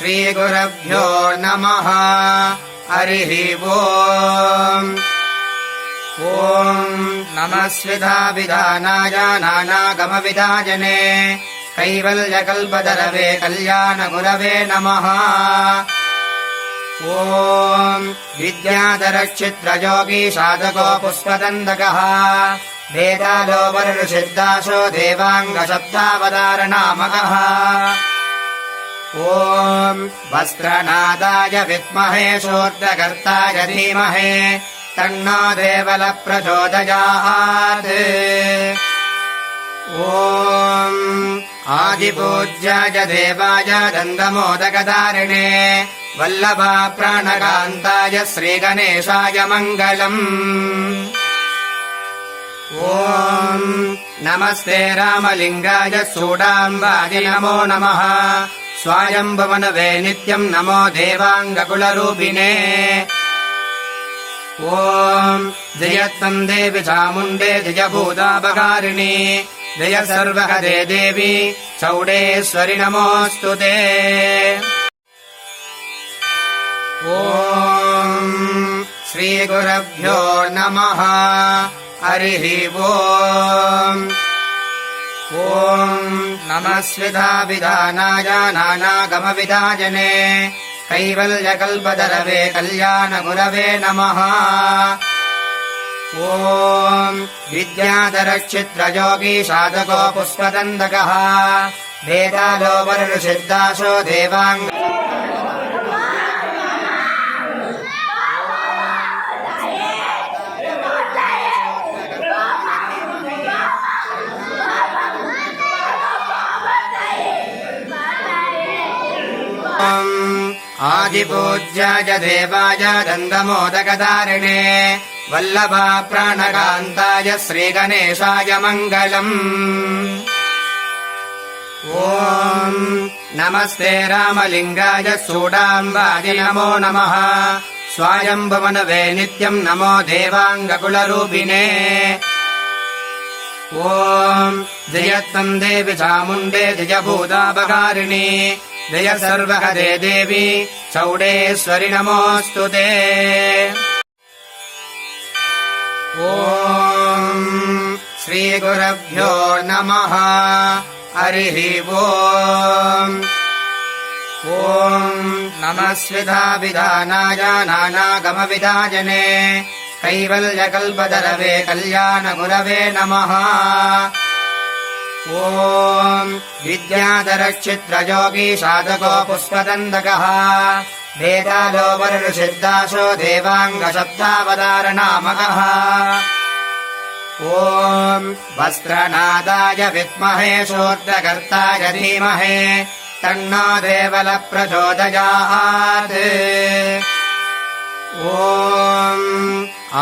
श्रीगुरुभ्यो नमः। हरिः ओम्। ॐ नमः स्विधाविधानाय नानागमविधाजने कैवल्यकल्पतरवे कल्याणगुरवे नमः। ॐ विद्याधरश्चित्रयोगी साधको पुष्पदन्दकः वेदालो वरुणसिद्धासो देवाङ्गशब्दावतारनामकः। ॐ वस्त्रनादाय विद्महे शूद्रकर्ताय धीमहि तन्नो देवलः प्रचोदयात्। ॐ आदिपूज्याय देवाय दन्दमोदकधारिणे वल्लभाप्राणकान्ताय श्रीगणेशाय मङ्गलम्। ॐ नमस्ते रामलिङ्गाय सूडाम्बाय नमो नमः। स्वायम्भुवनवे नित्यम् नमो देवाङ्गकुलरूपिणे। ॐ जयत्वम् देवि चामुण्डे जयभूतापकारिणि जय सर्वहरे देवी चौडेश्वरि नमोऽस्तु ते। ॐ श्रीगुरुभ्यो नमः। हरिः ओम्। ॐ नमः स्विधाविधानाय नानागमविधाजने कैवल्यकल्पतरवे कल्याणगुरवे नमः। ॐ विद्याधरश्चित्रयोगी साधको पुष्पदन्दकः वेदालो वरुणसिद्धासो देवाङ्ग आदिपूज्याय देवाय दन्दमोदकधारिणे वल्लभाप्राणकान्ताय श्रीगणेशाय मङ्गलम्। ॐ नमस्ते रामलिङ्गाय सूडाम्बाय नमो नमः। स्वायम्भुवनवे नित्यम् नमो देवाङ्गकुलरूपिणे। ॐ जयत्वम् देवि चामुण्डे जयभूतापकारिणि जय सर्वहरे देवी चौडेश्वरि नमोऽस्तु ते। ॐ श्रीगुरुभ्यो नमः। हरिः ओम्। ॐ नमः स्विधाविधानाय नानागमविधाजने कैवल्यकल्पतरवे कल्याणगुरवे नमः। ॐ विद्याधरश्चित्रयोगी साधको पुष्पदन्दकः वेदालो वरुणसिद्धासो देवाङ्गशब्दावतारनामकः। ॐ वस्त्रनादाय विद्महे शूद्रकर्ताय धीमहि तन्नो देवलः प्रचोदयात्। ॐ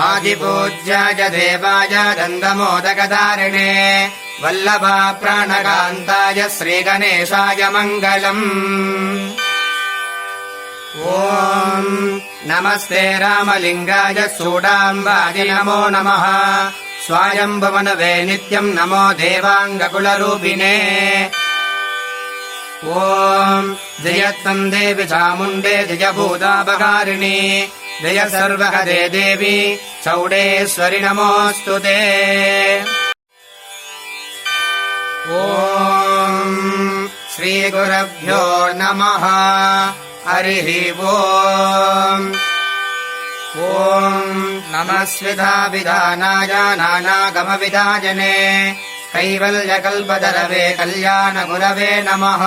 आदिपूज्याय देवाय दन्दमोदकधारिणे वल्लभाप्राणकान्ताय श्रीगणेशाय मङ्गलम्। ॐ नमस्ते रामलिङ्गाय सूडाम्बाय नमो नमः। स्वायम्भुवनवे नित्यम् नमो देवाङ्गकुलरूपिणे। ॐ जयत्वम् देवि चामुण्डे जयभूतापकारिणि जय सर्वहरे देवी चौडेश्वरि नमोऽस्तु ते। ॐ श्रीगुरुभ्यो नमः। हरिः ओम्। ॐ नमः स्विधाविधानाय नानागमविधाजने कैवल्यकल्पतरवे कल्याणगुरवे नमः।